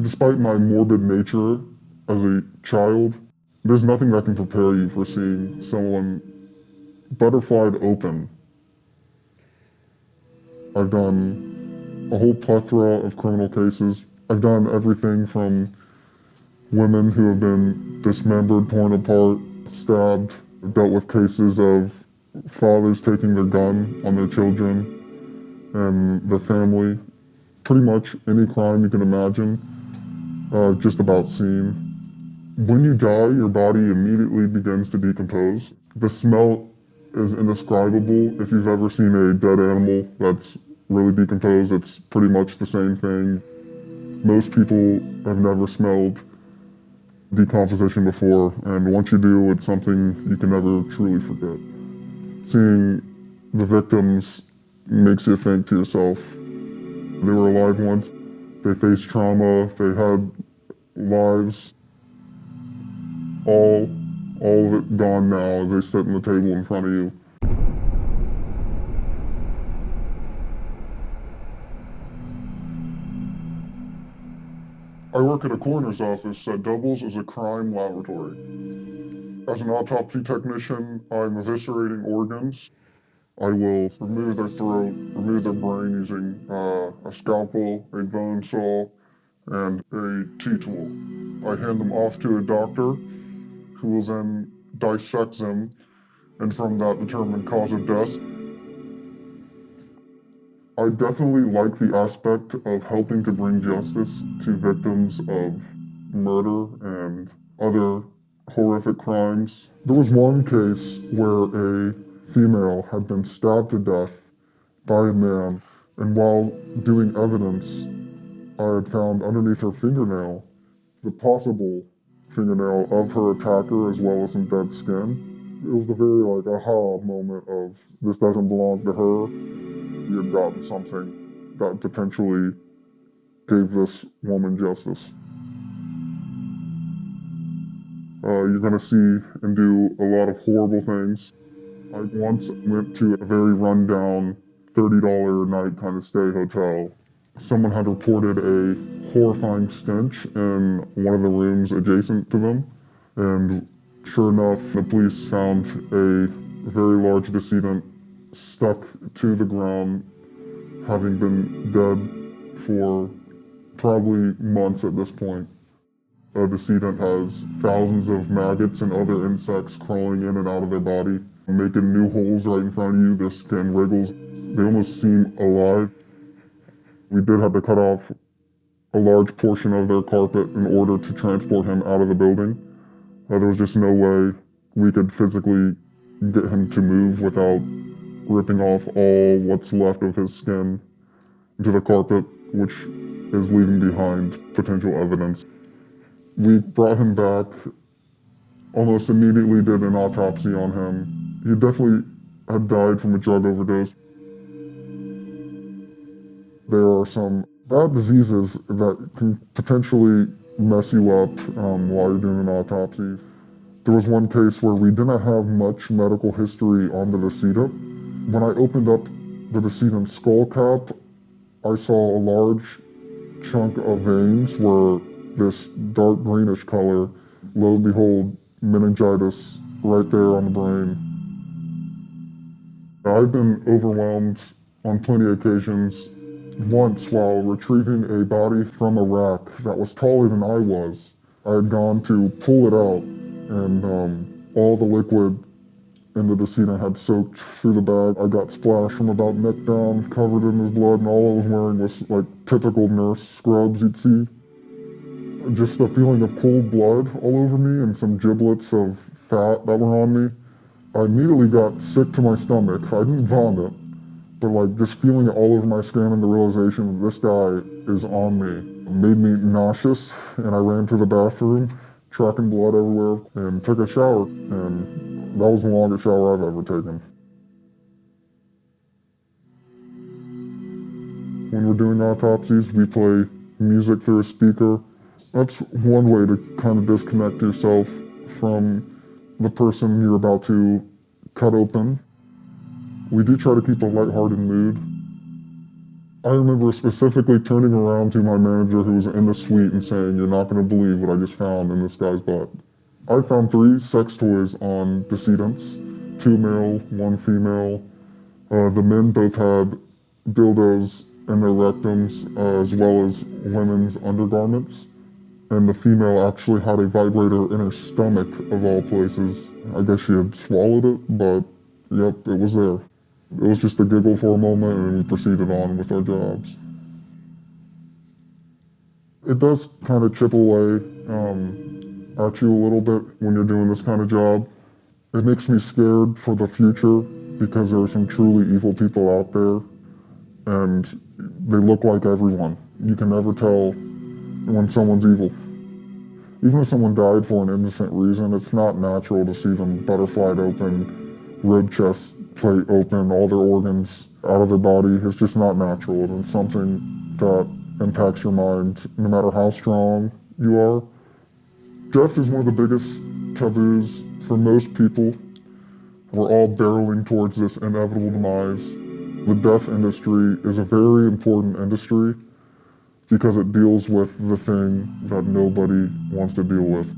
Despite my morbid nature as a child, there's nothing that can prepare you for seeing someone butterflied open. I've done a whole plethora of criminal cases. I've done everything from women who have been dismembered, torn apart, stabbed. I've dealt with cases of fathers taking their gun on their children and their family. Pretty much any crime you can imagine, just about seen. When you die, your body immediately begins to decompose. The smell is indescribable. If you've ever seen a dead animal that's really decomposed, it's pretty much the same thing. Most people have never smelled decomposition before, and once you do, it's something you can never truly forget. Seeing the victims makes you think to yourself, they were alive once, they faced trauma, they had lives, all of it gone now as they sit on the table in front of you. I work at a coroner's office that doubles as a crime laboratory. As an autopsy technician, I'm eviscerating organs. I will remove their throat, remove their brain using a scalpel, a bone saw, and a T-tool. I hand them off to a doctor who will then dissect them and from that determine cause of death. I definitely like the aspect of helping to bring justice to victims of murder and other horrific crimes. There was one case where a female had been stabbed to death by a man, and while doing evidence, I had found underneath her fingernail the possible fingernail of her attacker as well as some dead skin. It was the very aha moment of this doesn't belong to her. We had gotten something that potentially gave this woman justice. You're gonna see and do a lot of horrible things. I once went to a very rundown $30 a night kind of stay hotel. Someone had reported a horrifying stench in one of the rooms adjacent to them, and sure enough, the police found a very large decedent stuck to the ground, having been dead for probably months at this point. A decedent has thousands of maggots and other insects crawling in and out of their body, making new holes right in front of you. Their skin wriggles. They almost seem alive. We did have to cut off a large portion of their carpet in order to transport him out of the building. There was just no way we could physically get him to move without ripping off all what's left of his skin into the carpet, which is leaving behind potential evidence. We brought him back, almost immediately did an autopsy on him. He definitely had died from a drug overdose. There are some bad diseases that can potentially mess you up while you're doing an autopsy. There was one case where we didn't have much medical history on the decedent. When I opened up the decedent's skull cap, I saw a large chunk of veins were this dark greenish color. Lo and behold, meningitis right there on the brain. I've been overwhelmed on plenty of occasions. Once, while retrieving a body from a rack that was taller than I was, I had gone to pull it out, and all the liquid in the decedent had soaked through the bag. I got splashed from about neck down, covered in his blood, and all I was wearing was like typical nurse scrubs you'd see. Just a feeling of cold blood all over me and some giblets of fat that were on me. I immediately got sick to my stomach. I didn't vomit, but just feeling it all over my skin and the realization that this guy is on me made me nauseous, and I ran to the bathroom, tracking blood everywhere, and took a shower, and that was the longest shower I've ever taken. When we're doing autopsies, we play music through a speaker. That's one way to kind of disconnect yourself from the person you're about to cut open. We do try to keep a lighthearted mood. I remember specifically turning around to my manager who was in the suite and saying, "You're not going to believe what I just found in this guy's butt." I found 3 sex toys on decedents, 2 male, 1 female. The men both had dildos in their rectums as well as women's undergarments. And the female actually had a vibrator in her stomach, of all places. I guess she had swallowed it, but yep, it was there. It was just a giggle for a moment, and we proceeded on with our jobs. It does kind of chip away at you a little bit when you're doing this kind of job. It makes me scared for the future because there are some truly evil people out there, and they look like everyone. You can never tell when someone's evil. Even if someone died for an innocent reason, it's not natural to see them butterflied open, rib chest plate open, all their organs out of their body. It's just not natural, and it's something that impacts your mind no matter how strong you are. Death is one of the biggest taboos for most people. We're all barreling towards this inevitable demise. The death industry is a very important industry because it deals with the thing that nobody wants to deal with.